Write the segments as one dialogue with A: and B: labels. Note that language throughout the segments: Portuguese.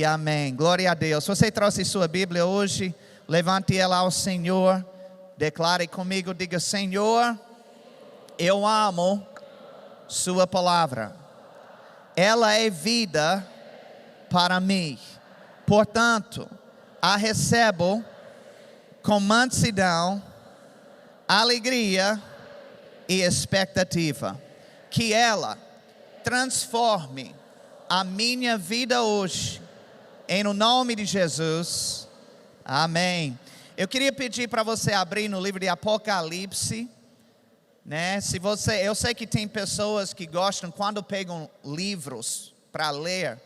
A: e amém. Glória a Deus. Você trouxe sua Bíblia hoje? Levante ela ao Senhor. Declare comigo, diga: Senhor, eu amo sua palavra. Ela é vida para mim. Portanto, a recebo com mansidão, alegria e expectativa. Que ela transforme a minha vida hoje. Em nome de Jesus. Amém. Eu queria pedir para você abrir no livro de Apocalipse, né? Eu sei que tem pessoas que gostam, quando pegam livros para ler,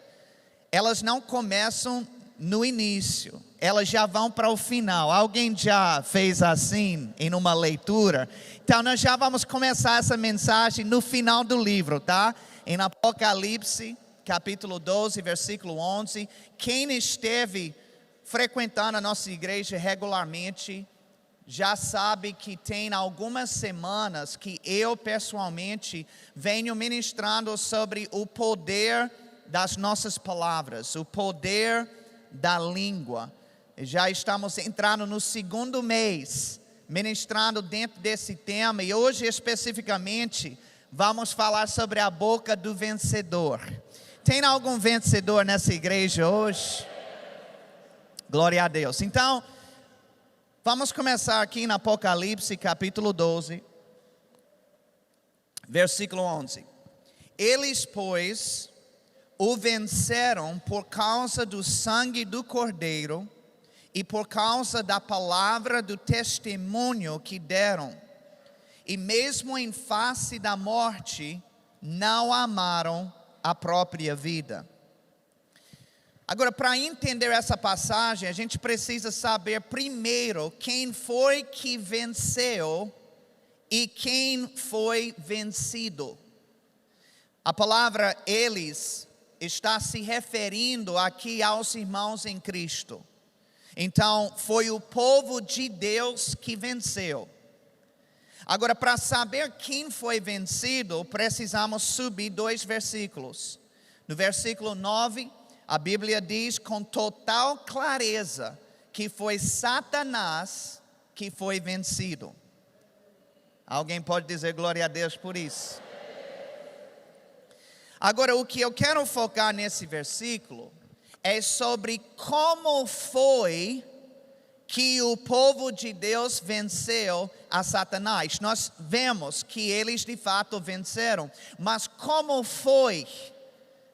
A: elas não começam no início, elas já vão para o final. Alguém já fez assim em uma leitura? Então nós já vamos começar essa mensagem no final do livro, tá? Em Apocalipse, capítulo 12, versículo 11. Quem esteve frequentando a nossa igreja regularmente já sabe que tem algumas semanas que eu pessoalmente venho ministrando sobre o poder das nossas palavras, o poder da língua. Já estamos entrando no segundo mês ministrando dentro desse tema, e hoje especificamente vamos falar sobre a boca do vencedor. Tem algum vencedor nessa igreja hoje? Glória a Deus. Então, vamos começar aqui no Apocalipse capítulo 12, versículo 11. Eles, pois, o venceram por causa do sangue do Cordeiro e por causa da palavra do testemunho que deram. E mesmo em face da morte, não amaram a própria vida. Agora, para entender essa passagem, a gente precisa saber primeiro quem foi que venceu e quem foi vencido. A palavra eles está se referindo aqui aos irmãos em Cristo. Então, foi o povo de Deus que venceu. Agora, para saber quem foi vencido, precisamos subir 2 versículos. No versículo 9, a Bíblia diz com total clareza que foi Satanás que foi vencido. Alguém pode dizer glória a Deus por isso? Agora, o que eu quero focar nesse versículo é sobre como foi que o povo de Deus venceu a Satanás. Nós vemos que eles de fato venceram, mas como foi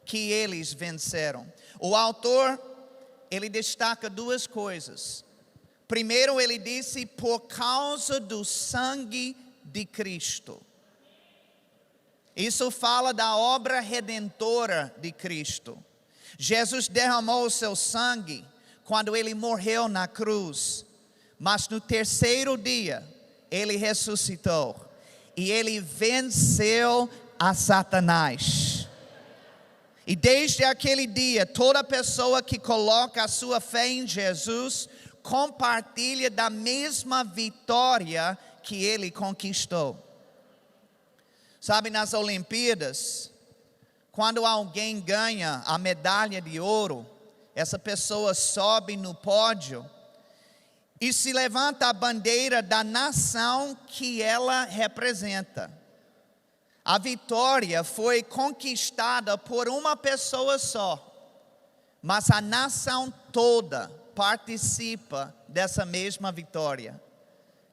A: que eles venceram? O autor, ele destaca 2 coisas. Primeiro, ele disse por causa do sangue de Cristo. Isso fala da obra redentora de Cristo. Jesus derramou o seu sangue quando ele morreu na cruz, mas no 3º dia ele ressuscitou e ele venceu a Satanás. E desde aquele dia, toda pessoa que coloca a sua fé em Jesus compartilha da mesma vitória que ele conquistou. Sabe, nas Olimpíadas, quando alguém ganha a medalha de ouro, essa pessoa sobe no pódio e se levanta a bandeira da nação que ela representa. A vitória foi conquistada por uma pessoa só, mas a nação toda participa dessa mesma vitória.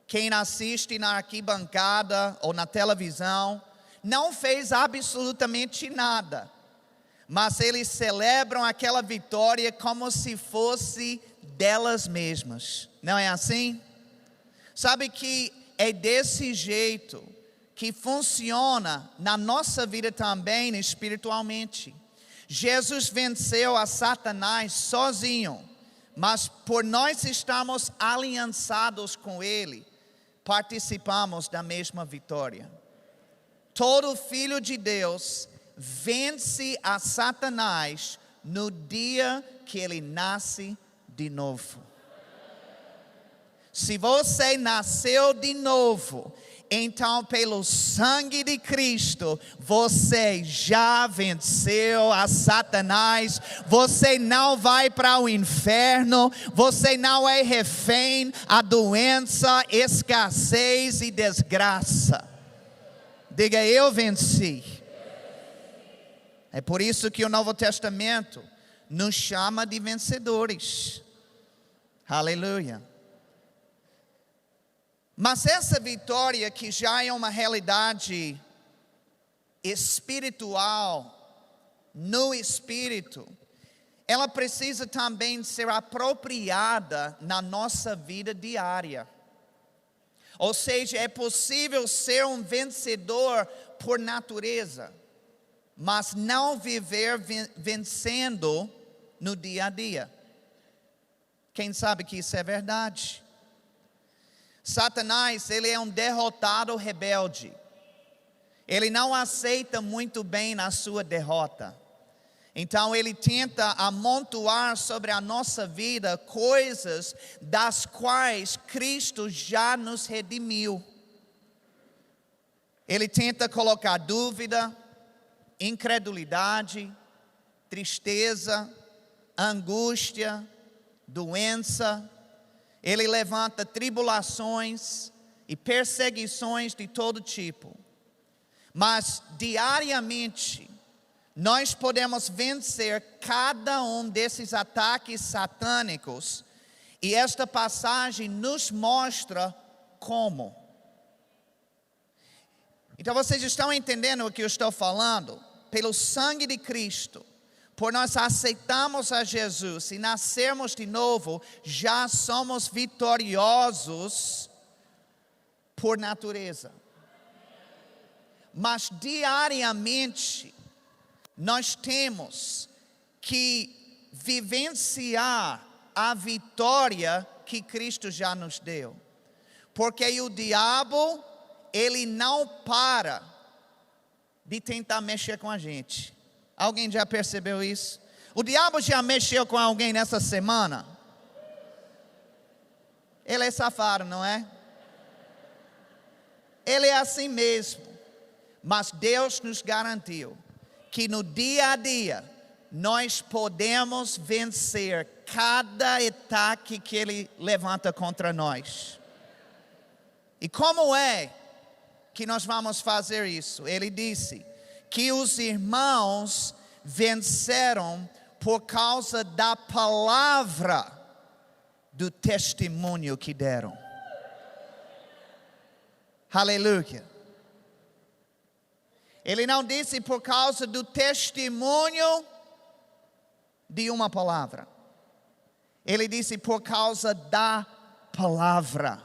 A: Quem assiste na arquibancada ou na televisão não fez absolutamente nada, mas eles celebram aquela vitória como se fosse delas mesmas. Não é assim? Sabe que é desse jeito que funciona na nossa vida também espiritualmente. Jesus venceu a Satanás sozinho, mas por nós estarmos aliançados com ele, participamos da mesma vitória. Todo filho de Deus vence a Satanás no dia que ele nasce de novo. Se você nasceu de novo, Então, pelo sangue de Cristo, você já venceu a Satanás. Você não vai para o inferno. Você não é refém a doença, escassez e desgraça. Diga, eu venci. É por isso que o Novo Testamento nos chama de vencedores. Aleluia. Mas essa vitória, que já é uma realidade espiritual, no espírito, ela precisa também ser apropriada na nossa vida diária. Ou seja, é possível ser um vencedor por natureza, mas não viver vencendo no dia a dia. Quem sabe que isso é verdade? Satanás, ele é um derrotado rebelde. Ele não aceita muito bem a sua derrota. Então ele tenta amontoar sobre a nossa vida coisas das quais Cristo já nos redimiu. Ele tenta colocar dúvida, incredulidade, tristeza, angústia, doença. Ele levanta tribulações e perseguições de todo tipo. Mas diariamente nós podemos vencer cada um desses ataques satânicos. E esta passagem nos mostra como. Então vocês estão entendendo o que eu estou falando? Pelo sangue de Cristo, por nós aceitarmos a Jesus e nascermos de novo, já somos vitoriosos por natureza. Mas diariamente nós temos que vivenciar a vitória que Cristo já nos deu. Porque o diabo, ele não para de tentar mexer com a gente. Alguém já percebeu isso? O diabo já mexeu com alguém nessa semana? Ele é safado, não é? Ele é assim mesmo. Mas Deus nos garantiu que no dia a dia nós podemos vencer cada ataque que ele levanta contra nós. E como é que nós vamos fazer isso? Ele disse que os irmãos venceram por causa da palavra do testemunho que deram. Aleluia. Ele não disse por causa do testemunho de uma palavra. Ele disse por causa da palavra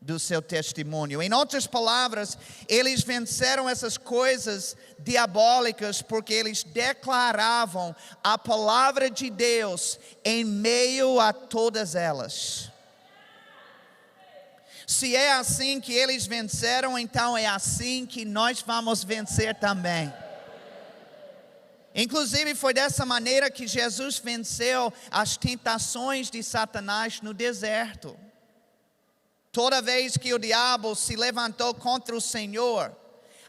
A: do seu testemunho. Em outras palavras, eles venceram essas coisas diabólicas porque eles declaravam a palavra de Deus em meio a todas elas. Se é assim que eles venceram, então é assim que nós vamos vencer também. Inclusive foi dessa maneira que Jesus venceu as tentações de Satanás no deserto. Toda vez que o diabo se levantou contra o Senhor,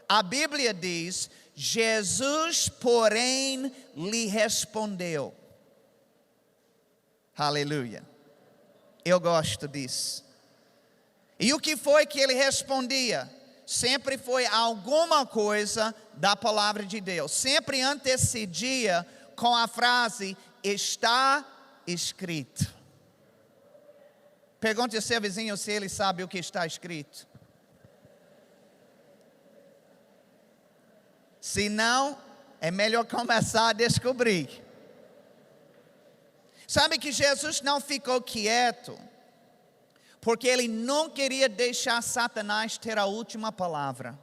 A: a Bíblia diz: Jesus, porém, lhe respondeu. Aleluia. Eu gosto disso. E o que foi que ele respondia? Sempre foi alguma coisa da palavra de Deus. Sempre antecedia com a frase: está escrito. Pergunte ao seu vizinho se ele sabe o que está escrito. Se não, é melhor começar a descobrir. Sabe que Jesus não ficou quieto porque ele não queria deixar Satanás ter a última palavra.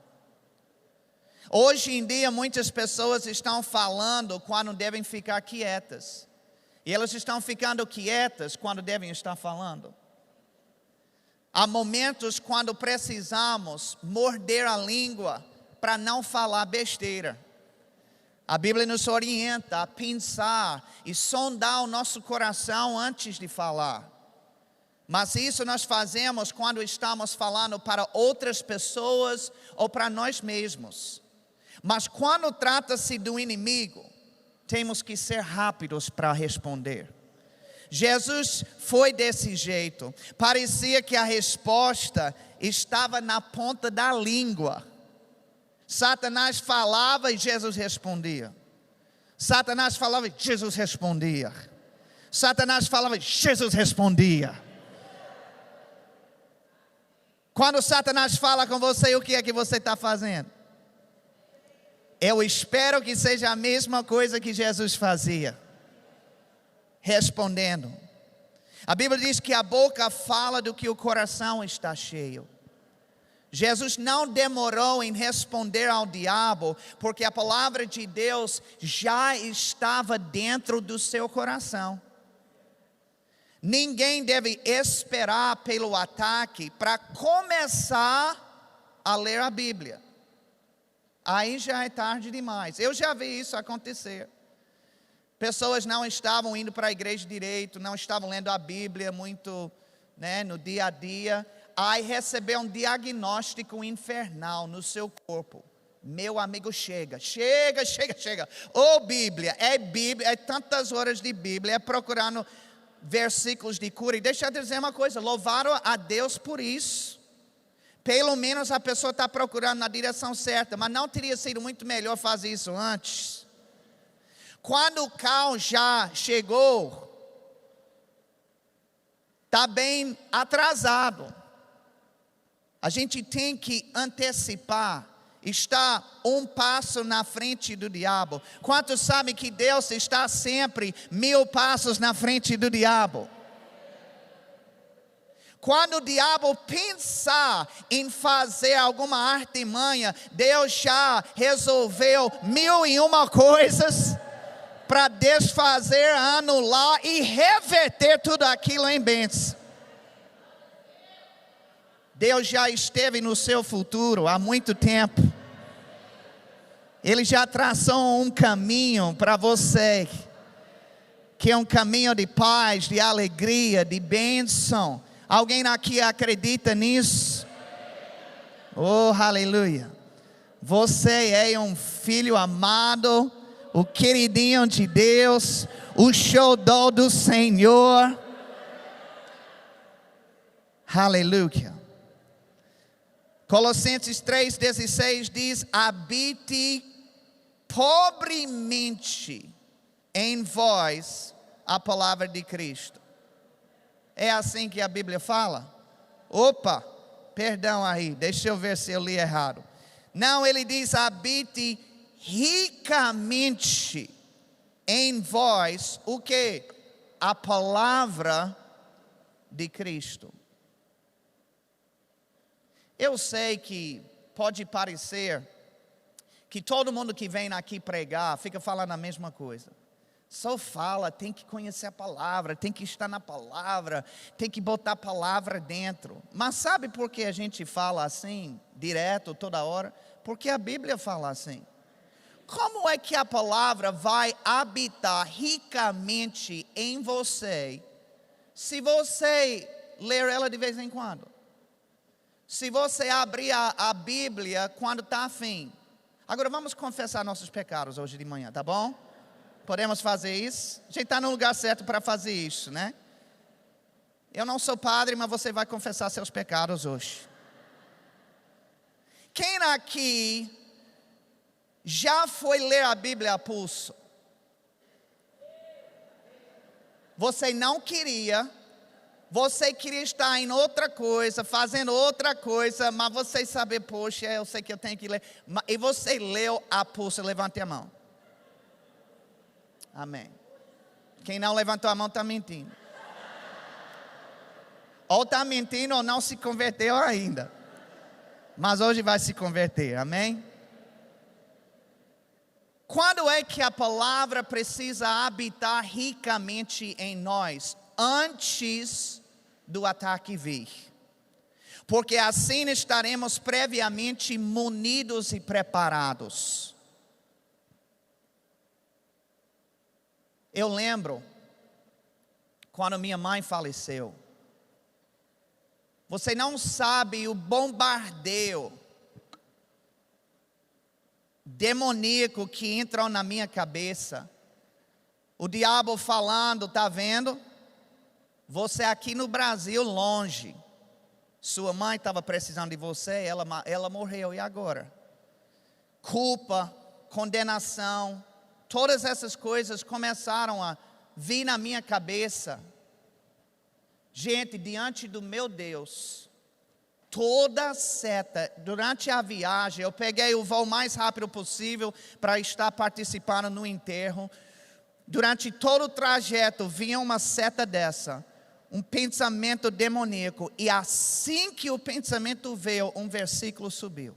A: Hoje em dia muitas pessoas estão falando quando devem ficar quietas. E elas estão ficando quietas quando devem estar falando. Há momentos quando precisamos morder a língua para não falar besteira. A Bíblia nos orienta a pensar e sondar o nosso coração antes de falar. Mas isso nós fazemos quando estamos falando para outras pessoas ou para nós mesmos. Mas quando trata-se do inimigo, temos que ser rápidos para responder. Jesus foi desse jeito. Parecia que a resposta estava na ponta da língua. Satanás falava e Jesus respondia. Satanás falava e Jesus respondia. Satanás falava e Jesus respondia. Quando Satanás fala com você, o que é que você está fazendo? Eu espero que seja a mesma coisa que Jesus fazia. Respondendo. A Bíblia diz que a boca fala do que o coração está cheio. Jesus não demorou em responder ao diabo, porque a palavra de Deus já estava dentro do seu coração. Ninguém deve esperar pelo ataque para começar a ler a Bíblia. Aí já é tarde demais. Eu já vi isso acontecer. Pessoas não estavam indo para a igreja direito, não estavam lendo a Bíblia muito, no dia a dia. Aí recebeu um diagnóstico infernal no seu corpo. Meu amigo, chega. Ô Bíblia, é tantas horas de Bíblia, é procurando versículos de cura. E deixa eu dizer uma coisa, louvaram a Deus por isso. Pelo menos a pessoa está procurando na direção certa, mas não teria sido muito melhor fazer isso antes? Quando o caos já chegou, está bem atrasado. A gente tem que antecipar, está um passo na frente do diabo. Quantos sabem que Deus está sempre 1000 passos na frente do diabo? Quando o diabo pensar em fazer alguma artimanha, Deus já resolveu 1001 coisas para desfazer, anular e reverter tudo aquilo em bênção. Deus já esteve no seu futuro há muito tempo. Ele já traçou um caminho para você, que é um caminho de paz, de alegria, de bênção. Alguém aqui acredita nisso? Oh, aleluia. Você é um filho amado, o queridinho de Deus, o xodó do Senhor. Aleluia. Colossenses 3,16 diz: habite pobremente em vós a palavra de Cristo. É assim que a Bíblia fala? Opa, perdão aí, deixa eu ver se eu li errado. Não, ele diz: habite ricamente em vós o que? A palavra de Cristo. Eu sei que pode parecer que todo mundo que vem aqui pregar fica falando a mesma coisa. Só fala, tem que conhecer a palavra, tem que estar na palavra, tem que botar a palavra dentro. Mas sabe por que a gente fala assim, direto, toda hora? Porque a Bíblia fala assim. Como é que a palavra vai habitar ricamente em você, se você ler ela de vez em quando? Se você abrir a Bíblia quando está afim. Agora vamos confessar nossos pecados hoje de manhã, tá bom? Podemos fazer isso? A gente está no lugar certo para fazer isso, né? Eu não sou padre, mas você vai confessar seus pecados hoje. Quem aqui já foi ler a Bíblia a pulso? Você não queria. Você queria estar em outra coisa, fazendo outra coisa, mas você sabe, poxa, eu sei que eu tenho que ler. E você leu a pulso, levante a mão. Amém. Quem não levantou a mão está mentindo. Ou está mentindo ou não se converteu ainda. Mas hoje vai se converter, amém? Quando é que a palavra precisa habitar ricamente em nós? Antes do ataque vir. Porque assim estaremos previamente munidos e preparados. Eu lembro quando minha mãe faleceu. Você não sabe o bombardeio demoníaco que entrou na minha cabeça. O diabo falando, tá vendo? Você aqui no Brasil, longe. Sua mãe estava precisando de você, ela morreu, e agora? Culpa, condenação, todas essas coisas começaram a vir na minha cabeça. Gente, diante do meu Deus, toda seta, durante a viagem, eu peguei o voo mais rápido possível para estar participando no enterro. Durante todo o trajeto, vinha uma seta dessa, um pensamento demoníaco, e assim que o pensamento veio, um versículo subiu.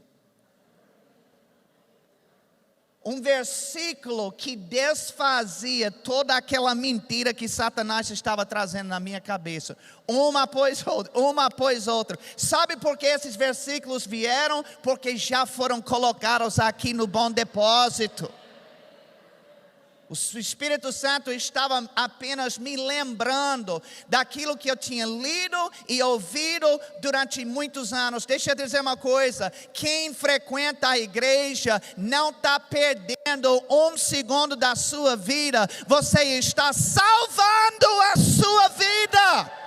A: Um versículo que desfazia toda aquela mentira que Satanás estava trazendo na minha cabeça. Uma após outra. Sabe por que esses versículos vieram? Porque já foram colocados aqui no bom depósito. O Espírito Santo estava apenas me lembrando daquilo que eu tinha lido e ouvido durante muitos anos. Deixa eu dizer uma coisa: quem frequenta a igreja não está perdendo um segundo da sua vida. Você está salvando a sua vida.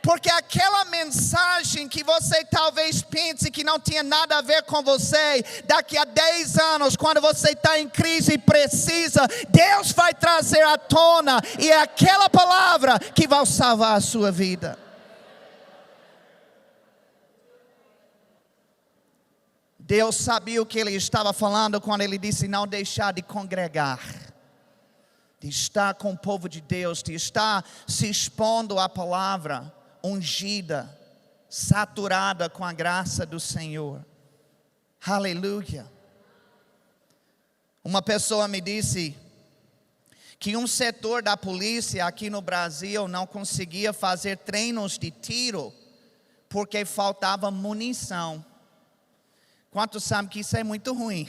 A: Porque aquela mensagem que você talvez pense que não tinha nada a ver com você, daqui a 10 anos, quando você está em crise e precisa, Deus vai trazer à tona, e é aquela palavra que vai salvar a sua vida. Deus sabia o que Ele estava falando quando Ele disse não deixar de congregar, de estar com o povo de Deus, de estar se expondo à palavra ungida, saturada com a graça do Senhor. Aleluia. Uma pessoa me disse que um setor da polícia aqui no Brasil não conseguia fazer treinos de tiro porque faltava munição. Quantos sabem que isso é muito ruim?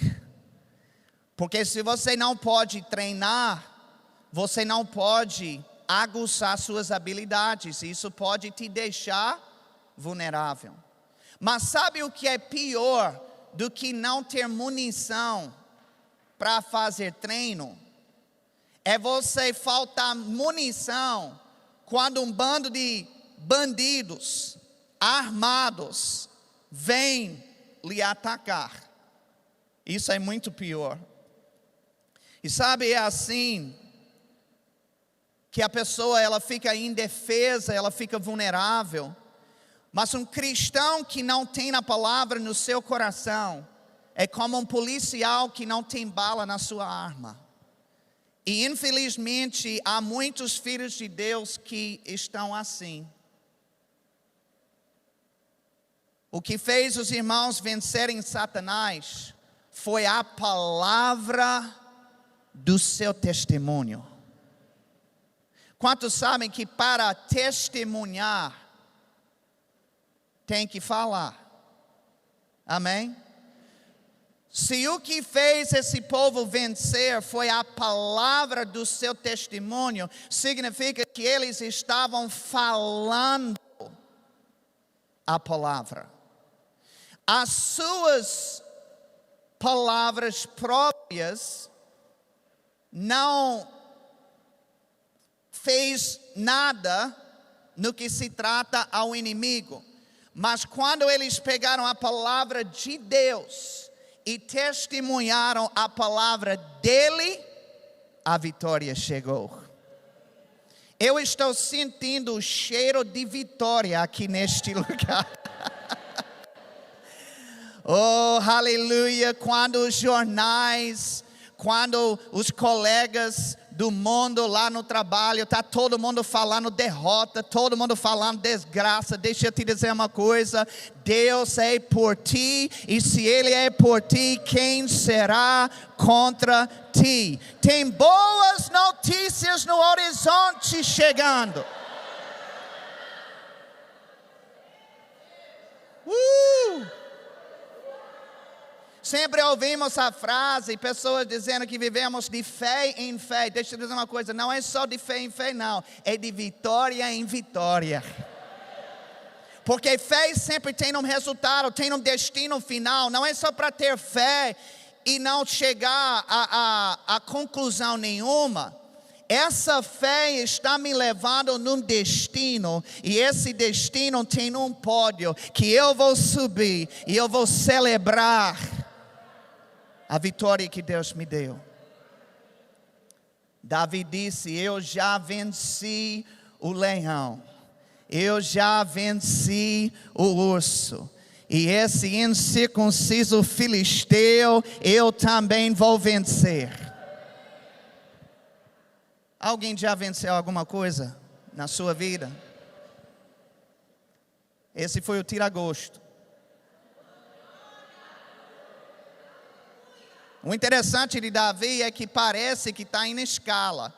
A: Porque se você não pode treinar, você não pode aguçar suas habilidades. Isso pode te deixar vulnerável. Mas sabe o que é pior do que não ter munição para fazer treino? É você faltar munição quando um bando de bandidos armados vem lhe atacar. Isso é muito pior. E sabe, é assim que a pessoa ela fica indefesa, ela fica vulnerável. Mas um cristão que não tem a palavra no seu coração é como um policial que não tem bala na sua arma. E infelizmente há muitos filhos de Deus que estão assim. O que fez os irmãos vencerem Satanás foi a palavra do seu testemunho. Quantos sabem que para testemunhar tem que falar? Amém? Se o que fez esse povo vencer foi a palavra do seu testemunho, significa que eles estavam falando a palavra. As suas palavras próprias não fez nada no que se trata ao inimigo. Mas quando eles pegaram a palavra de Deus e testemunharam a palavra dele, a vitória chegou. Eu estou sentindo o cheiro de vitória aqui neste lugar. Oh, aleluia! Quando os jornais, quando os colegas do mundo lá no trabalho, está todo mundo falando derrota, todo mundo falando desgraça. Deixa eu te dizer uma coisa: Deus é por ti, e se Ele é por ti, quem será contra ti? Tem boas notícias no horizonte chegando. Sempre ouvimos a frase, pessoas dizendo que vivemos de fé em fé. Deixa eu dizer uma coisa, não é só de fé em fé não, é de vitória em vitória. Porque fé sempre tem um resultado, tem um destino final. Não é só para ter fé e não chegar a conclusão nenhuma. Essa fé está me levando num destino, e esse destino tem um pódio que eu vou subir e eu vou celebrar a vitória que Deus me deu. Davi disse: eu já venci o leão, eu já venci o urso, e esse incircunciso filisteu eu também vou vencer. Alguém já venceu alguma coisa na sua vida? Esse foi o tira-gosto. O interessante de Davi é que parece que está em escala,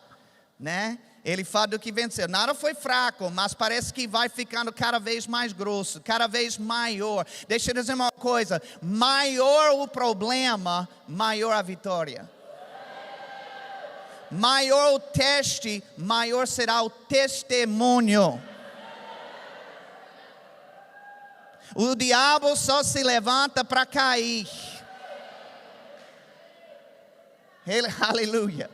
A: né? Ele fala do que venceu. Nada foi fraco, mas parece que vai ficando cada vez mais grosso, cada vez maior. Deixa eu dizer uma coisa: maior o problema, maior a vitória. Maior o teste, maior será o testemunho. O diabo só se levanta para cair. Aleluia.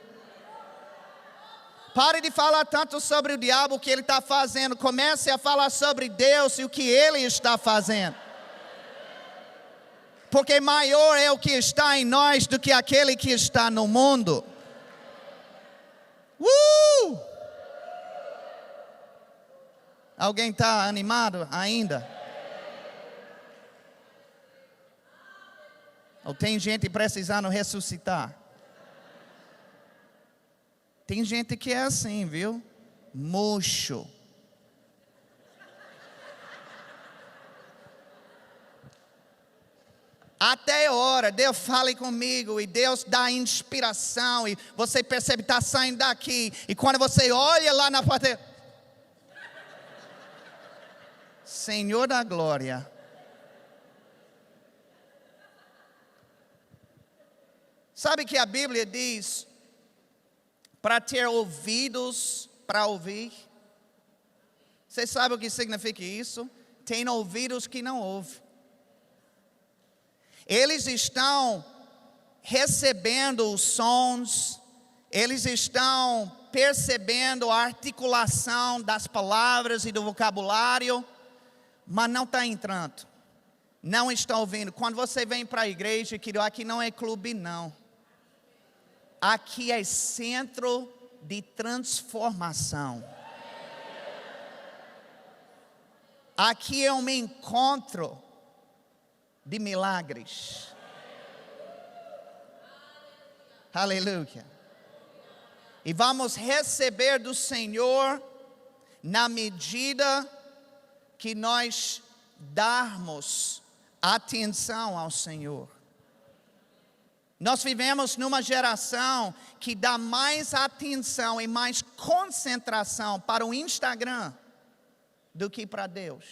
A: Pare de falar tanto sobre o diabo, o que ele está fazendo. Comece a falar sobre Deus e o que Ele está fazendo. Porque maior é o que está em nós do que aquele que está no mundo. Alguém está animado ainda? Ou tem gente precisando ressuscitar? Tem gente que é assim, viu? Murcho. Até hora, Deus fale comigo e Deus dá inspiração e você percebe que está saindo daqui. E quando você olha lá na porta, Senhor da glória. Sabe que a Bíblia diz para ter ouvidos para ouvir? Você sabe o que significa isso? Tem ouvidos que não ouvem. Eles estão recebendo os sons, eles estão percebendo a articulação das palavras e do vocabulário, mas não está entrando, não está ouvindo. Quando você vem para a igreja, querido, aqui não é clube não, aqui é centro de transformação. Aqui é um encontro de milagres. Aleluia. E vamos receber do Senhor na medida que nós darmos atenção ao Senhor. Nós vivemos numa geração que dá mais atenção e mais concentração para o Instagram do que para Deus.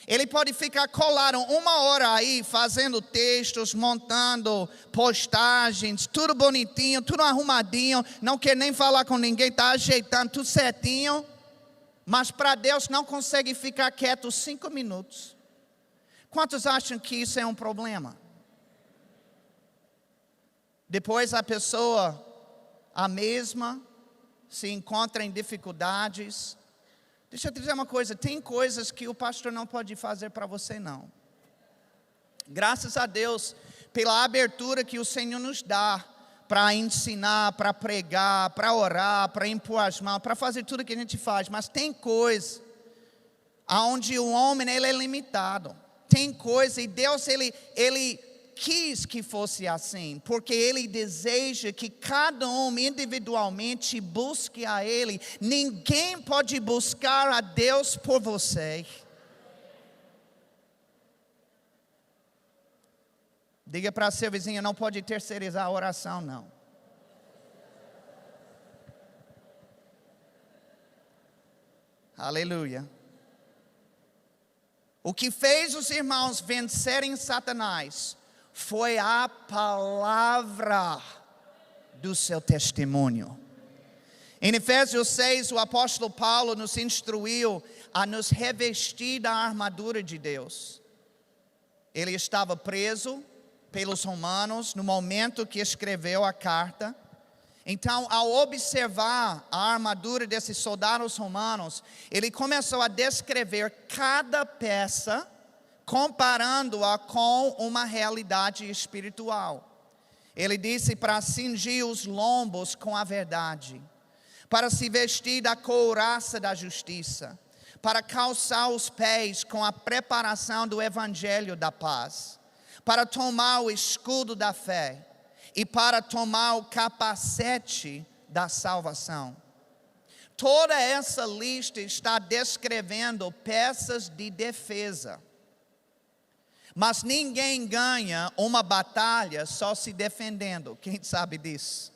A: Ele pode ficar colado 1 hora aí, fazendo textos, montando postagens, tudo bonitinho, tudo arrumadinho, não quer nem falar com ninguém, está ajeitando tudo certinho, mas para Deus não consegue ficar quieto 5 minutos. Quantos acham que isso é um problema? Depois a pessoa, a mesma, se encontra em dificuldades. Deixa eu te dizer uma coisa, tem coisas que o pastor não pode fazer para você não. Graças a Deus pela abertura que o Senhor nos dá para ensinar, para pregar, para orar, para impor as mãos, para fazer tudo que a gente faz. Mas tem coisa onde o homem ele é limitado. Tem coisa e Deus ele quis que fosse assim, porque Ele deseja que cada um individualmente busque a Ele. Ninguém pode buscar a Deus por você. Diga para seu vizinho, não pode terceirizar a oração, não. Aleluia. O que fez os irmãos vencerem Satanás foi a palavra do seu testemunho. Em Efésios 6, o apóstolo Paulo nos instruiu a nos revestir da armadura de Deus. Ele estava preso pelos romanos no momento que escreveu a carta. Então, ao observar a armadura desses soldados romanos, ele começou a descrever cada peça, comparando-a com uma realidade espiritual. Ele disse para cingir os lombos com a verdade, para se vestir da couraça da justiça, para calçar os pés com a preparação do evangelho da paz, para tomar o escudo da fé e para tomar o capacete da salvação. Toda essa lista está descrevendo peças de defesa. Mas ninguém ganha uma batalha só se defendendo. Quem sabe disso?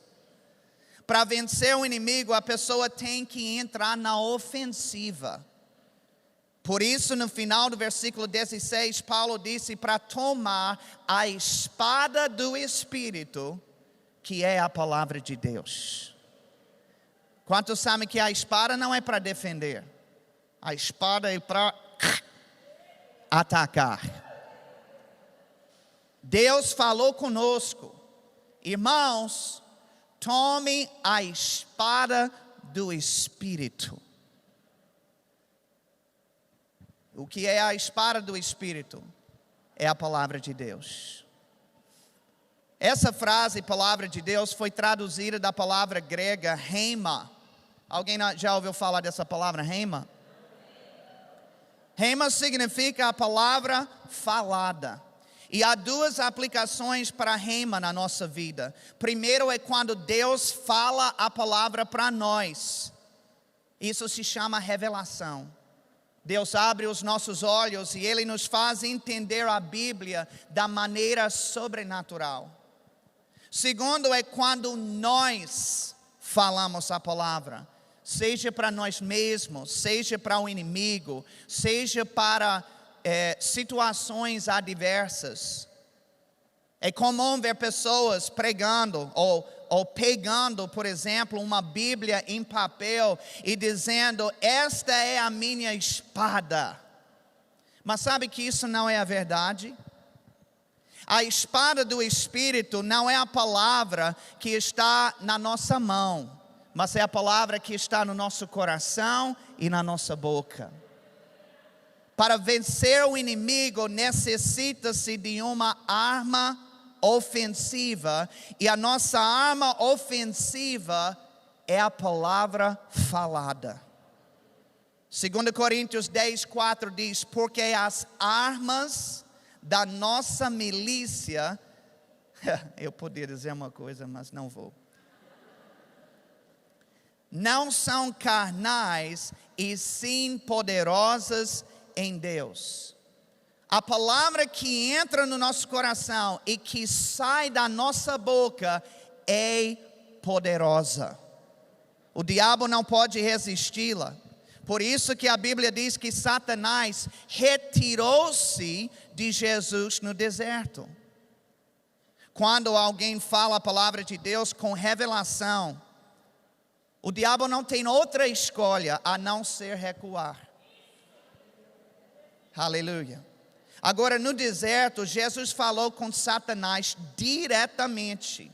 A: Para vencer o inimigo, a pessoa tem que entrar na ofensiva. Por isso, no final do versículo 16, Paulo disse para tomar a espada do Espírito, que é a palavra de Deus. Quantos sabem que a espada não é para defender? A espada é para atacar. Deus falou conosco, irmãos, tome a espada do Espírito. O que é a espada do Espírito? É a palavra de Deus. Essa frase, palavra de Deus, foi traduzida da palavra grega rema. Alguém já ouviu falar dessa palavra rema? Rema significa a palavra falada. E há duas aplicações para rema na nossa vida. Primeiro é quando Deus fala a palavra para nós. Isso se chama revelação. Deus abre os nossos olhos e Ele nos faz entender a Bíblia da maneira sobrenatural. Segundo é quando nós falamos a palavra. Seja para nós mesmos, seja para o inimigo, seja para situações adversas. É comum ver pessoas pregando ou pegando, por exemplo, uma Bíblia em papel e dizendo: esta é a minha espada. Mas sabe que isso não é a verdade? A espada do Espírito não é a palavra que está na nossa mão, mas é a palavra que está no nosso coração e na nossa boca. Para vencer o inimigo, necessita-se de uma arma ofensiva, e a nossa arma ofensiva é a palavra falada. 2 Coríntios 10:4 diz: porque as armas da nossa milícia, eu poderia dizer uma coisa, mas não vou. Não são carnais, e sim poderosas em Deus. A palavra que entra no nosso coração e que sai da nossa boca é poderosa. O diabo não pode resisti-la. Por isso que a Bíblia diz que Satanás retirou-se de Jesus no deserto. Quando alguém fala a palavra de Deus com revelação, o diabo não tem outra escolha a não ser recuar. Aleluia. Agora, no deserto, Jesus falou com Satanás diretamente.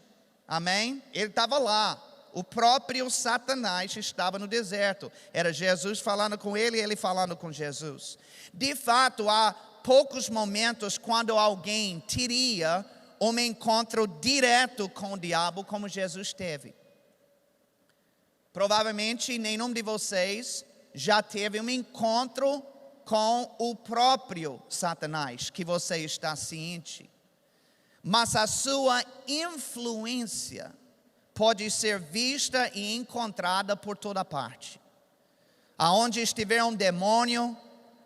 A: Amém? Ele estava lá. O próprio Satanás estava no deserto. Era Jesus falando com ele e ele falando com Jesus. De fato, há poucos momentos quando alguém teria um encontro direto com o diabo como Jesus teve. Provavelmente nenhum de vocês já teve um encontro com o próprio Satanás, que você está ciente. Mas a sua influência pode ser vista e encontrada por toda parte. Aonde estiver um demônio,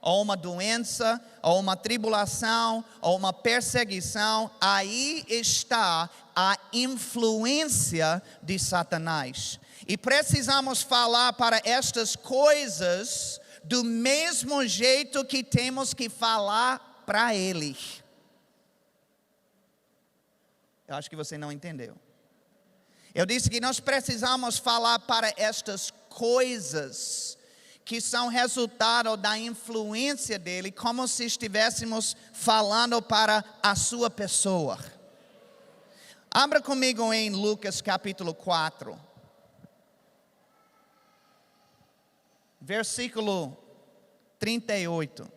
A: ou uma doença, ou uma tribulação, ou uma perseguição, aí está a influência de Satanás. E precisamos falar para estas coisas do mesmo jeito que temos que falar para ele. Eu acho que você não entendeu. Eu disse que nós precisamos falar para estas coisas que são resultado da influência dele, como se estivéssemos falando para a sua pessoa. Abra comigo em Lucas capítulo 4. Versículo 38.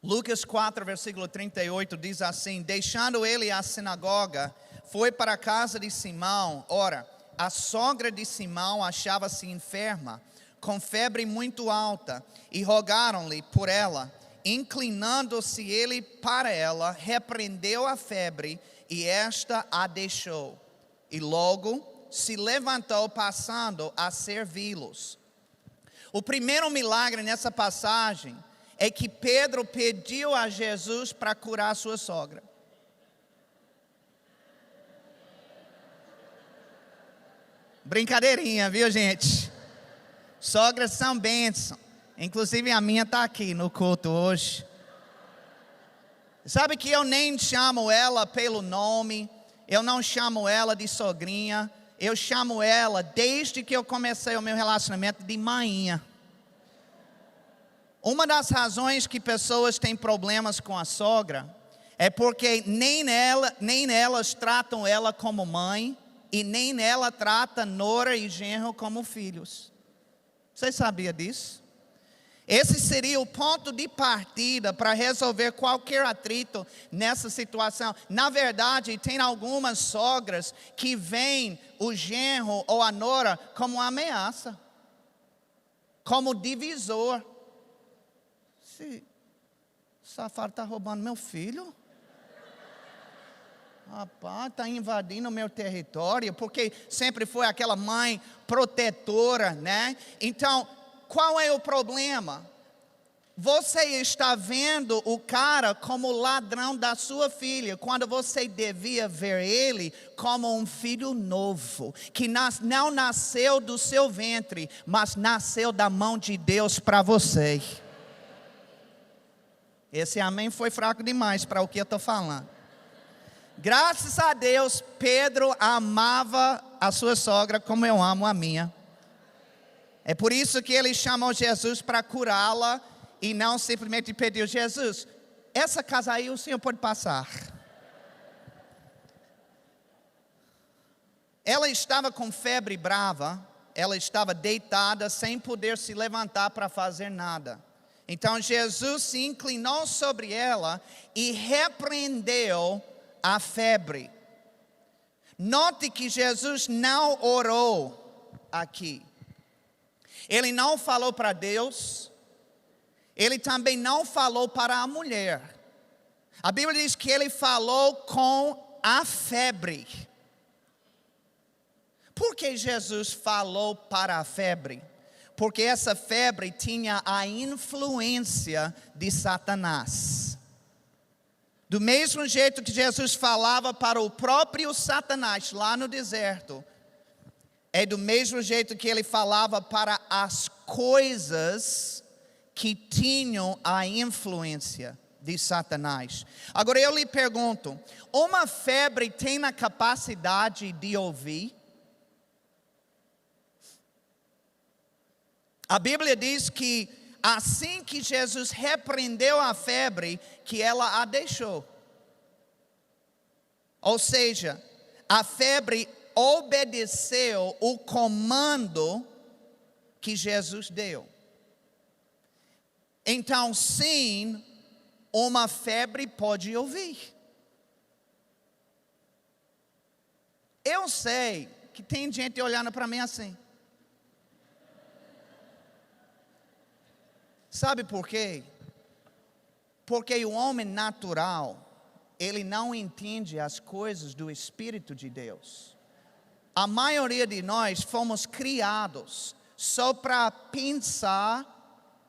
A: Lucas 4, versículo 38 diz assim: deixando ele a sinagoga, foi para a casa de Simão. Ora, a sogra de Simão achava-se enferma, com febre muito alta, e rogaram-lhe por ela. Inclinando-se ele para ela, repreendeu a febre, e esta a deixou. E logo se levantou, passando a servi-los. O primeiro milagre nessa passagem é que Pedro pediu a Jesus para curar a sua sogra. Brincadeirinha, viu, gente? Sogras são bênção. Inclusive a minha está aqui no culto hoje. Sabe que eu nem chamo ela pelo nome, eu não chamo ela de sogrinha, eu chamo ela, desde que eu comecei o meu relacionamento, de mainha. Uma das razões que pessoas têm problemas com a sogra é porque nem elas tratam ela como mãe e nem ela trata nora e genro como filhos. Você sabia disso? Esse seria o ponto de partida para resolver qualquer atrito nessa situação. Na verdade, tem algumas sogras que veem o genro ou a nora como uma ameaça, como divisor. Esse safado está roubando meu filho? Rapaz, está invadindo o meu território, porque sempre foi aquela mãe protetora, né? Então, qual é o problema? Você está vendo o cara como ladrão da sua filha, quando você devia ver ele como um filho novo, que não nasceu do seu ventre, mas nasceu da mão de Deus para você. Esse amém foi fraco demais para o que eu estou falando. Graças a Deus, Pedro amava a sua sogra como eu amo a minha. É por isso que ele chamou Jesus para curá-la e não simplesmente pediu: Jesus, essa casa aí o senhor pode passar. Ela estava com febre brava, ela estava deitada sem poder se levantar para fazer nada. Então Jesus se inclinou sobre ela e repreendeu a febre. Note que Jesus não orou aqui. Ele não falou para Deus. Ele também não falou para a mulher. A Bíblia diz que ele falou com a febre. Por que Jesus falou para a febre? Porque essa febre tinha a influência de Satanás. Do mesmo jeito que Jesus falava para o próprio Satanás lá no deserto, é do mesmo jeito que ele falava para as coisas que tinham a influência de Satanás. Agora eu lhe pergunto, uma febre tem a capacidade de ouvir? A Bíblia diz que assim que Jesus repreendeu a febre, que ela a deixou. Ou seja, a febre obedeceu o comando que Jesus deu. Então, sim, uma febre pode ouvir. Eu sei que tem gente olhando para mim assim. Sabe por quê? Porque o homem natural, ele não entende as coisas do Espírito de Deus. A maioria de nós fomos criados só para pensar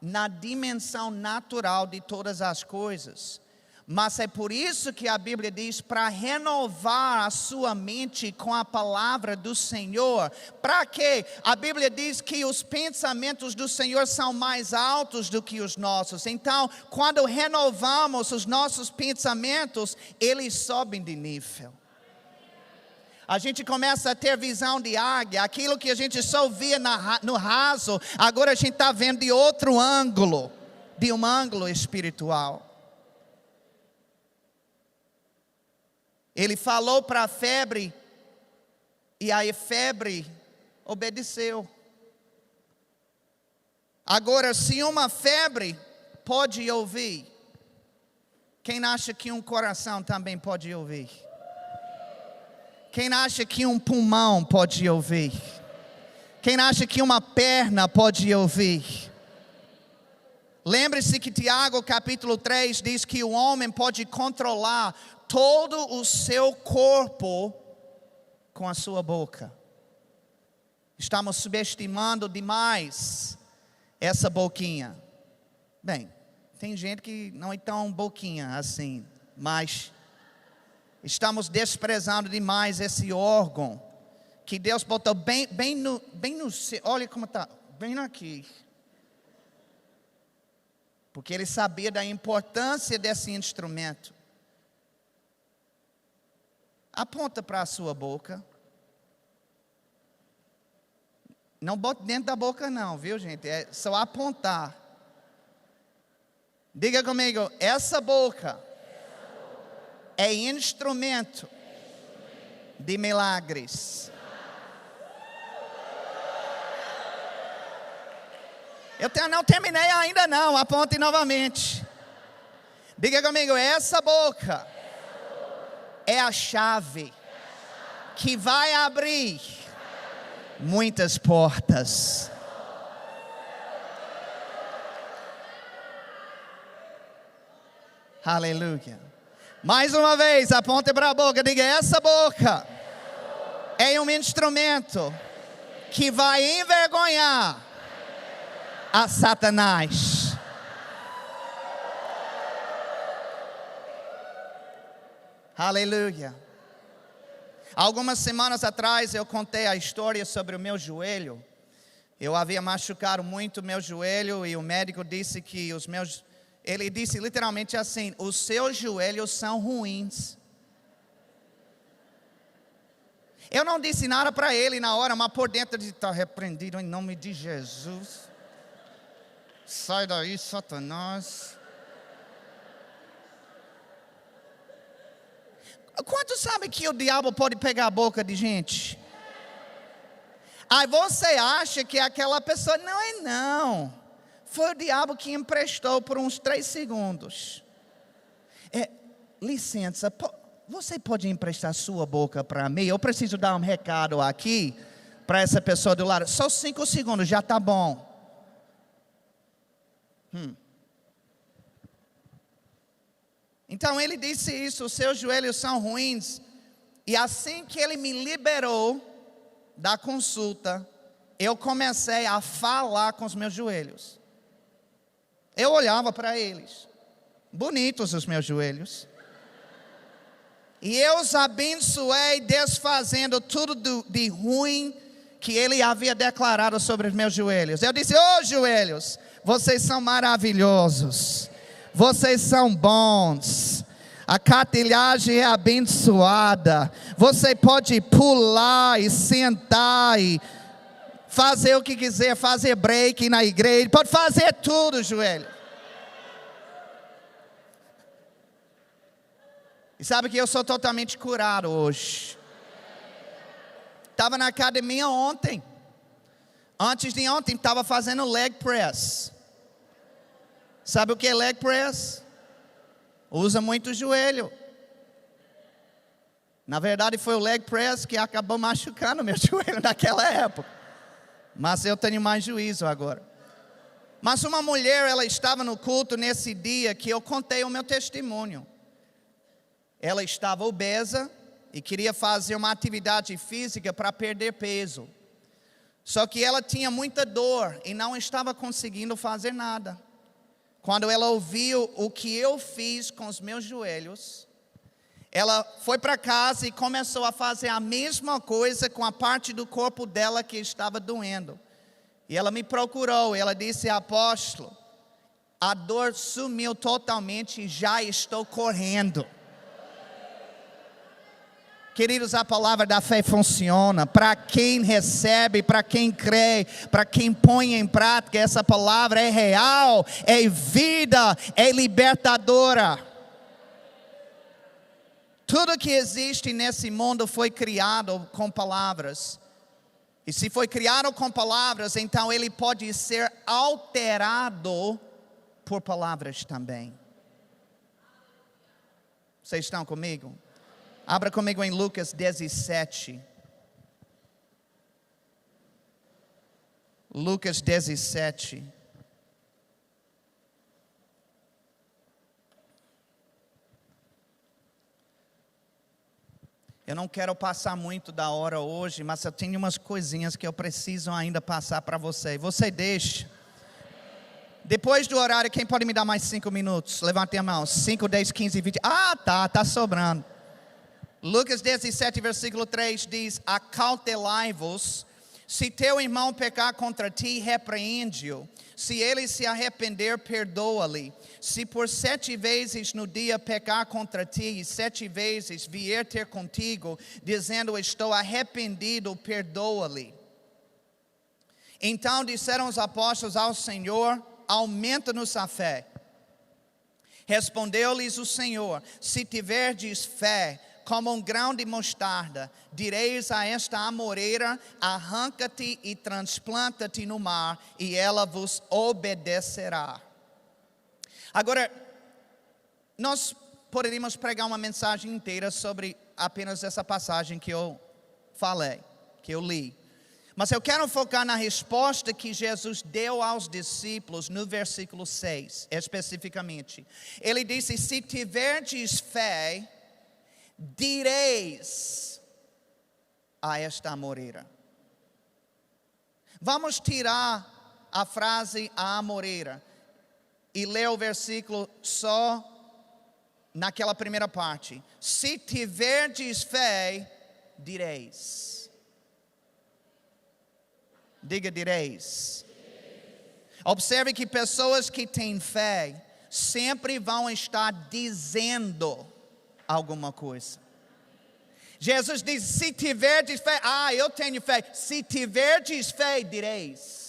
A: na dimensão natural de todas as coisas. Mas é por isso que a Bíblia diz para renovar a sua mente com a palavra do Senhor. Para quê? A Bíblia diz que os pensamentos do Senhor são mais altos do que os nossos. Então, quando renovamos os nossos pensamentos, eles sobem de nível. A gente começa a ter visão de águia. Aquilo que a gente só via no raso, agora a gente está vendo de outro ângulo, de um ângulo espiritual. Ele falou para a febre, e a febre obedeceu. Agora, se uma febre pode ouvir, quem acha que um coração também pode ouvir? Quem acha que um pulmão pode ouvir? Quem acha que uma perna pode ouvir? Lembre-se que Tiago capítulo 3 diz que o homem pode controlar todo o seu corpo com a sua boca. Estamos subestimando demais essa boquinha. Bem, tem gente que não é tão boquinha assim, mas estamos desprezando demais esse órgão que Deus botou bem no, olha como está, bem aqui. Porque Ele sabia da importância desse instrumento. Aponta para a sua boca. Não bote dentro da boca não, viu gente? É só apontar. Diga comigo, essa boca é instrumento de milagres. Eu não terminei ainda não, aponte novamente. Diga comigo, essa boca é a chave que vai abrir muitas portas. Aleluia. Mais uma vez, aponte para a boca, diga, essa boca é um instrumento que vai envergonhar a Satanás. Aleluia. Algumas semanas atrás eu contei a história sobre o meu joelho. Eu havia machucado muito o meu joelho e o médico disse que ele disse literalmente assim, os seus joelhos são ruins. Eu não disse nada para ele na hora, mas por dentro ele está repreendido em nome de Jesus. Sai daí, Satanás. Quantos sabem que o diabo pode pegar a boca de gente? Aí você acha que aquela pessoa, não. Foi o diabo que emprestou por uns 3 segundos. Licença, você pode emprestar sua boca para mim? Eu preciso dar um recado aqui para essa pessoa do lado. Só 5 segundos, já está bom. Então ele disse isso, os seus joelhos são ruins. E assim que ele me liberou da consulta, eu comecei a falar com os meus joelhos. Eu olhava para eles, bonitos os meus joelhos. E eu os abençoei, desfazendo tudo de ruim que ele havia declarado sobre os meus joelhos. Eu disse, joelhos, vocês são maravilhosos. Vocês são bons. A cartilagem é abençoada. Você pode pular e sentar e fazer o que quiser, fazer break na igreja, pode fazer tudo, joelho. E sabe que eu sou totalmente curado hoje. Estava na academia ontem. Antes de ontem, estava fazendo leg press. Sabe o que é leg press? Usa muito o joelho. Na verdade, foi o leg press que acabou machucando meu joelho naquela época. Mas eu tenho mais juízo agora. Mas uma mulher, ela estava no culto nesse dia que eu contei o meu testemunho. Ela estava obesa e queria fazer uma atividade física para perder peso. Só que ela tinha muita dor e não estava conseguindo fazer nada. quando ela ouviu o que eu fiz com os meus joelhos, ela foi para casa e começou a fazer a mesma coisa com a parte do corpo dela que estava doendo. E ela me procurou, ela disse: apóstolo, a dor sumiu totalmente e já estou correndo. Queridos, a palavra da fé funciona. Para quem recebe, para quem crê, para quem põe em prática, essa palavra é real, é vida, é libertadora. Tudo que existe nesse mundo foi criado com palavras. E se foi criado com palavras, então ele pode ser alterado por palavras também. Vocês estão comigo? Abra comigo em Lucas 17. Lucas 17. Eu não quero passar muito da hora hoje, mas eu tenho umas coisinhas que eu preciso ainda passar para você. Você deixa. Depois do horário, quem pode me dar mais 5 minutos? Levante a mão. 5, 10, 15, 20. Tá sobrando. Lucas 17, versículo 3 diz: acautelai-vos, se teu irmão pecar contra ti, repreende-o. Se ele se arrepender, perdoa-lhe. Se por 7 vezes no dia pecar contra ti, e 7 vezes vier ter contigo, dizendo: estou arrependido, perdoa-lhe. Então disseram os apóstolos ao Senhor: aumenta-nos a fé. Respondeu-lhes o Senhor: se tiverdes fé como um grão de mostarda, direis a esta amoreira: arranca-te e transplanta-te no mar, e ela vos obedecerá. Agora, nós poderíamos pregar uma mensagem inteira sobre apenas essa passagem que eu falei, que eu li. Mas eu quero focar na resposta que Jesus deu aos discípulos no versículo 6, especificamente. Ele disse: se tiverdes fé, direis a esta amoreira. Vamos tirar a frase a amoreira e ler o versículo só naquela primeira parte. Se tiverdes fé, direis. Diga: direis. Observe que pessoas que têm fé sempre vão estar dizendo alguma coisa. Jesus diz: se tiverdes fé, eu tenho fé. Se tiverdes fé, direis.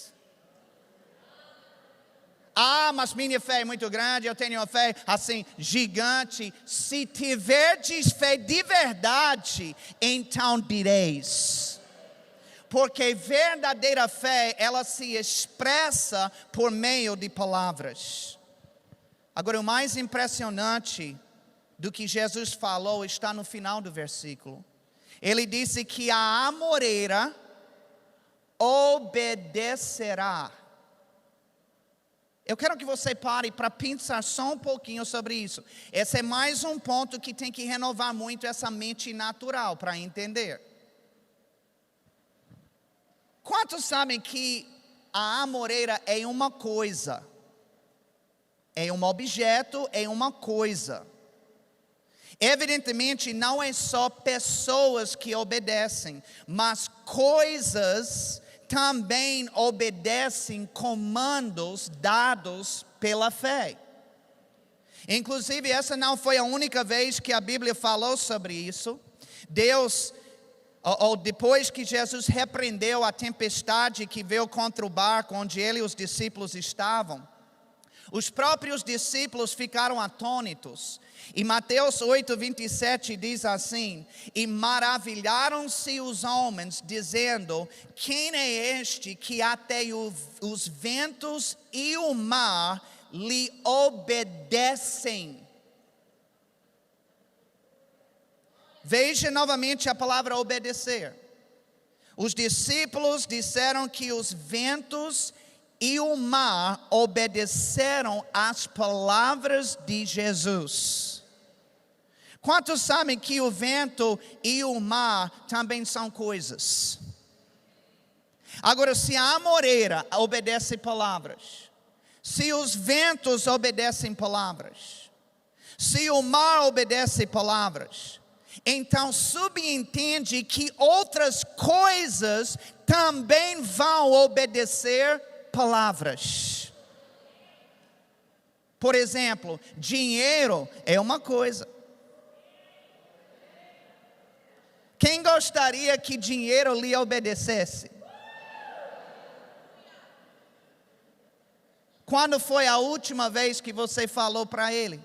A: Mas minha fé é muito grande, eu tenho uma fé assim, gigante. Se tiverdes fé de verdade, então direis. Porque verdadeira fé, ela se expressa por meio de palavras. Agora, o mais impressionante do que Jesus falou está no final do versículo. Ele disse que a amoreira obedecerá. Eu quero que você pare para pensar só um pouquinho sobre isso. Esse é mais um ponto que tem que renovar muito essa mente natural para entender. Quantos sabem que a amoreira é uma coisa? É um objeto, é uma coisa. Evidentemente não é só pessoas que obedecem, mas coisas também obedecem comandos dados pela fé. Inclusive, essa não foi a única vez que a Bíblia falou sobre isso. Deus, depois que Jesus repreendeu a tempestade que veio contra o barco onde ele e os discípulos estavam, os próprios discípulos ficaram atônitos. E Mateus 8:27 diz assim: e maravilharam-se os homens, dizendo: quem é este que até os ventos e o mar lhe obedecem? Veja novamente a palavra obedecer. Os discípulos disseram que os ventos e o mar obedeceram às palavras de Jesus. Quantos sabem que o vento e o mar também são coisas? Agora, se a amoreira obedece palavras, Se os ventos obedecem palavras, se o mar obedece palavras, então subentende que outras coisas também vão obedecer palavras. Por exemplo, dinheiro é uma coisa. Quem gostaria que dinheiro lhe obedecesse? Quando foi a última vez que você falou para ele?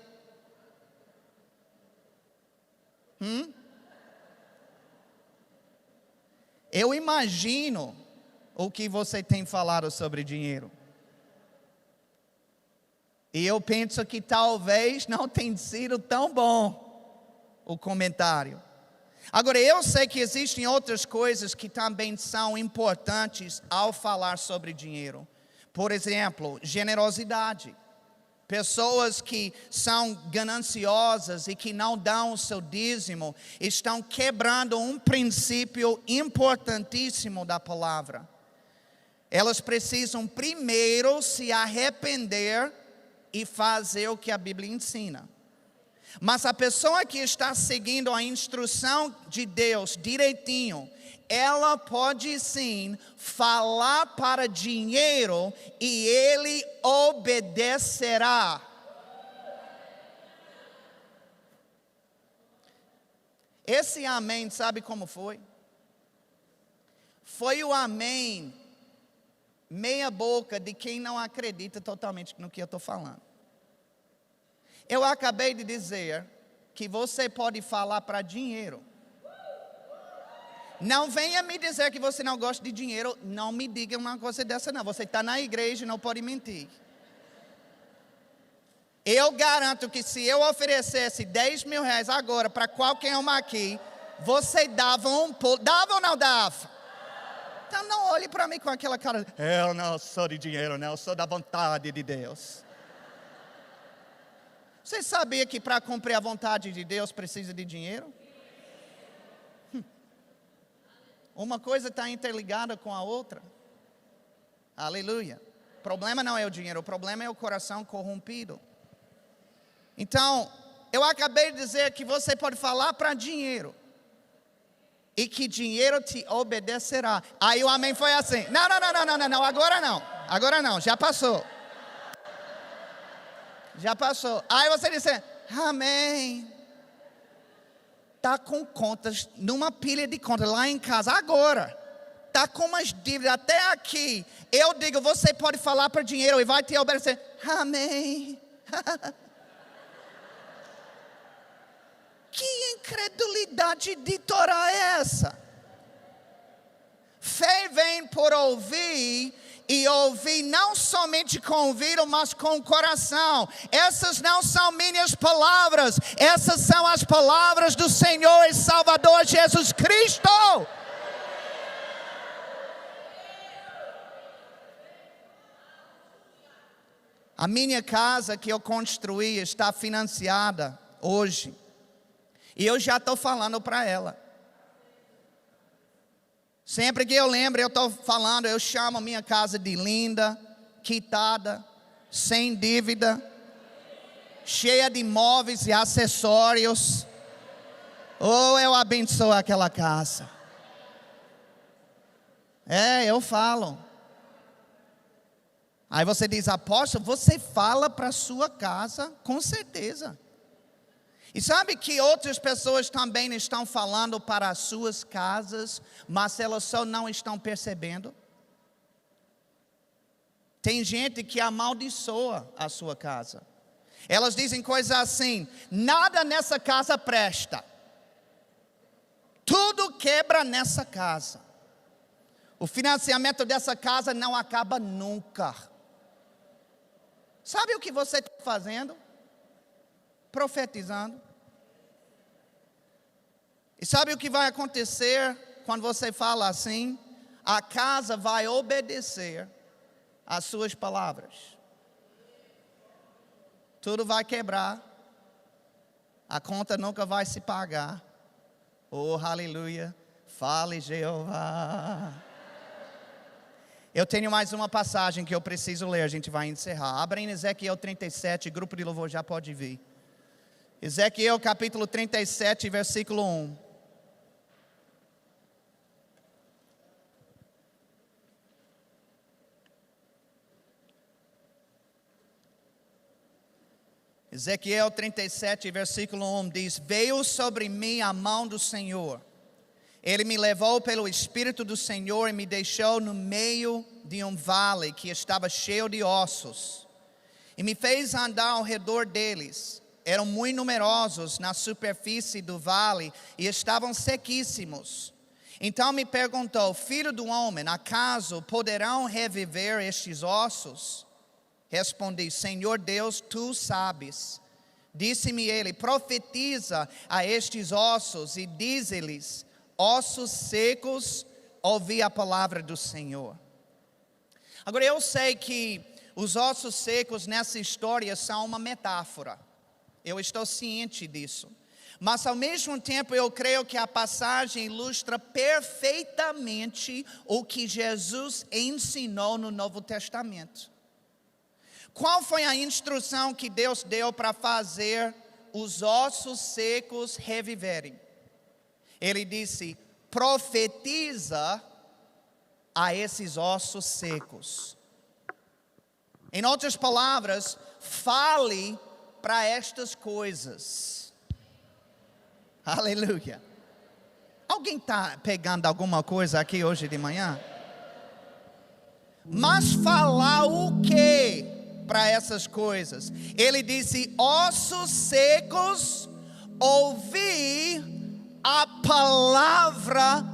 A: Eu imagino o que você tem falado sobre dinheiro. E eu penso que talvez não tenha sido tão bom o comentário. Agora, eu sei que existem outras coisas que também são importantes ao falar sobre dinheiro. Por exemplo, generosidade. Pessoas que são gananciosas e que não dão o seu dízimo estão quebrando um princípio importantíssimo da palavra. Elas precisam primeiro se arrepender e fazer o que a Bíblia ensina. Mas a pessoa que está seguindo a instrução de Deus direitinho, ela pode sim falar para dinheiro e ele obedecerá. Esse amém, sabe como foi? Foi o amém meia boca de quem não acredita totalmente no que eu estou falando. Eu acabei de dizer que você pode falar para dinheiro. Não venha me dizer que você não gosta de dinheiro. Não me diga uma coisa dessa não. Você está na igreja e não pode mentir. Eu garanto que se eu oferecesse 10 mil reais agora para qualquer uma aqui, você dava um pulo. Dava ou não dava? Então não olhe para mim com aquela cara. Eu não sou de dinheiro, não. Eu sou da vontade de Deus. Você sabia que para cumprir a vontade de Deus precisa de dinheiro? Uma coisa está interligada com a outra. Aleluia. O problema não é o dinheiro, o problema é o coração corrompido. Então, eu acabei de dizer que você pode falar para dinheiro. E que dinheiro te obedecerá. Aí o amém foi assim. Não, agora não, já passou. Já passou. Aí você disse, amém. Está com contas, numa pilha de contas lá em casa, agora. Está com umas dívidas até aqui. Eu digo, você pode falar para dinheiro e vai te obedecer. Amém. Que incredulidade de Torá é essa? Fé vem por ouvir, e ouvir não somente com o ouvido, mas com o coração. Essas não são minhas palavras, essas são as palavras do Senhor e Salvador Jesus Cristo. A minha casa que eu construí está financiada hoje. E eu já estou falando para ela. Sempre que eu lembro, eu estou falando, eu chamo a minha casa de linda, quitada, sem dívida, cheia de móveis e acessórios. Oh, eu abençoo aquela casa. Eu falo. Aí você diz, apóstolo, você fala para a sua casa? Com certeza. E sabe que outras pessoas também estão falando para as suas casas, mas elas só não estão percebendo? Tem gente que amaldiçoa a sua casa. Elas dizem coisas assim, nada nessa casa presta. Tudo quebra nessa casa. O financiamento dessa casa não acaba nunca. Sabe o que você está fazendo? Profetizando. E sabe o que vai acontecer quando você fala assim? A casa vai obedecer às suas palavras. Tudo vai quebrar. A conta nunca vai se pagar. Oh, aleluia. Fale, Jeová. Eu tenho mais uma passagem que eu preciso ler, a gente vai encerrar. Abra em Ezequiel 37, grupo de louvor já pode vir. Ezequiel capítulo 37, versículo 1. Ezequiel 37, versículo 1 diz: Veio sobre mim a mão do Senhor. Ele me levou pelo Espírito do Senhor e me deixou no meio de um vale que estava cheio de ossos. E me fez andar ao redor deles. Eram muito numerosos na superfície do vale e estavam sequíssimos. Então me perguntou: Filho do homem, acaso poderão reviver estes ossos? Respondi: Senhor Deus, tu sabes. Disse-me ele: profetiza a estes ossos e dize-lhes: ossos secos, ouvi a palavra do Senhor. Agora eu sei que os ossos secos nessa história são uma metáfora. Eu estou ciente disso. Mas ao mesmo tempo eu creio que a passagem ilustra perfeitamente o que Jesus ensinou no Novo Testamento. Qual foi a instrução que Deus deu para fazer os ossos secos reviverem? Ele disse: profetiza a esses ossos secos. Em outras palavras, fale para estas coisas. Aleluia. Alguém está pegando alguma coisa aqui hoje de manhã? Mas falar o quê para essas coisas? Ele disse: ossos secos, ouvi a palavra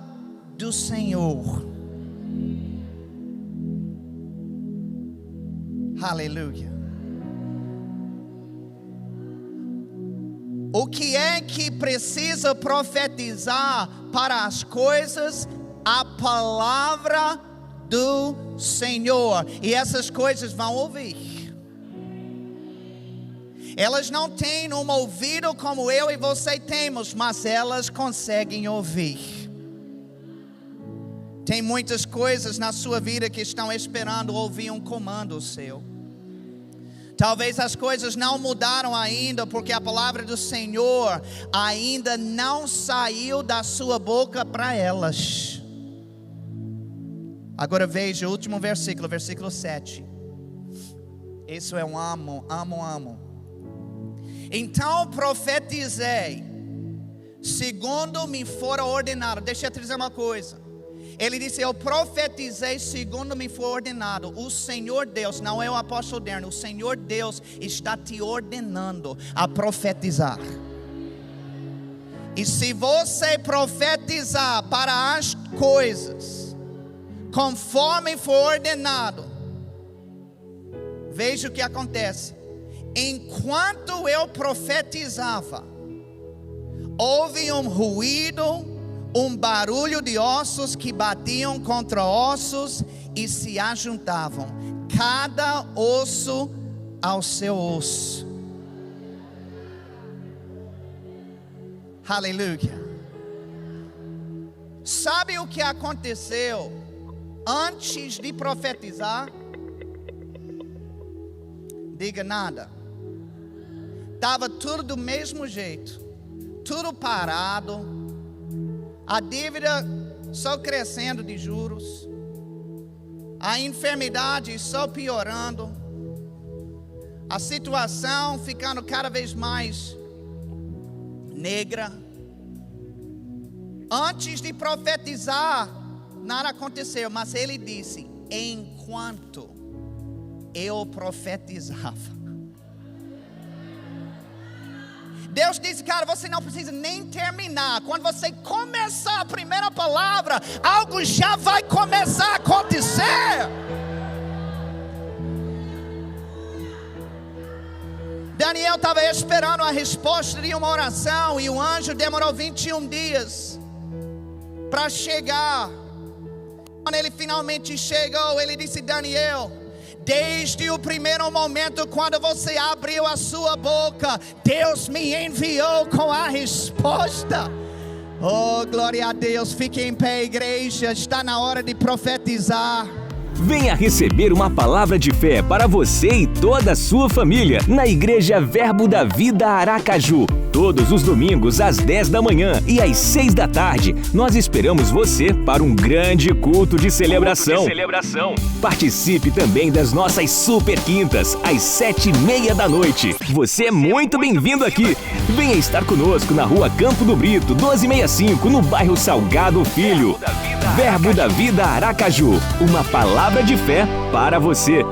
A: do Senhor. Aleluia. O que é que precisa profetizar para as coisas? A palavra do Senhor. E essas coisas vão ouvir. Elas não têm um ouvido como eu e você temos, mas elas conseguem ouvir. Tem muitas coisas na sua vida que estão esperando ouvir um comando seu. Talvez as coisas não mudaram ainda, porque a palavra do Senhor ainda não saiu da sua boca para elas. Agora veja o último versículo, versículo 7. Isso é um amo. Então profetizei, segundo me fora ordenado. Deixa eu te dizer uma coisa. Ele disse: eu profetizei segundo me foi ordenado. O Senhor Deus, não é o apóstolo Derno, o Senhor Deus está te ordenando a profetizar. E se você profetizar para as coisas conforme foi ordenado, veja o que acontece. Enquanto eu profetizava, houve um ruído, um barulho de ossos que batiam contra ossos e se ajuntavam, cada osso ao seu osso. Aleluia. Sabe o que aconteceu antes de profetizar? Diga nada. Estava tudo do mesmo jeito, tudo parado. A dívida só crescendo de juros, a enfermidade só piorando, a situação ficando cada vez mais negra. Antes de profetizar, nada aconteceu, mas ele disse: enquanto eu profetizava. Deus disse: cara, você não precisa nem terminar. Quando você começar a primeira palavra, algo já vai começar a acontecer. Daniel estava esperando a resposta de uma oração, e o anjo demorou 21 dias para chegar. Quando ele finalmente chegou, ele disse: Daniel, desde o primeiro momento quando você abriu a sua boca, Deus me enviou com a resposta. Oh, glória a Deus. Fique em pé, igreja. Está na hora de profetizar.
B: Venha receber uma palavra de fé para você e toda a sua família na Igreja Verbo da Vida Aracaju. Todos os domingos às 10 da manhã e às 6 da tarde, nós esperamos você para um grande culto de celebração. Participe também das nossas super quintas, às 7h30 da noite. Você é muito bem-vindo aqui. Venha estar conosco na Rua Campo do Brito, 1265, no bairro Salgado Filho. Verbo da Vida Aracaju, uma palavra de fé para você.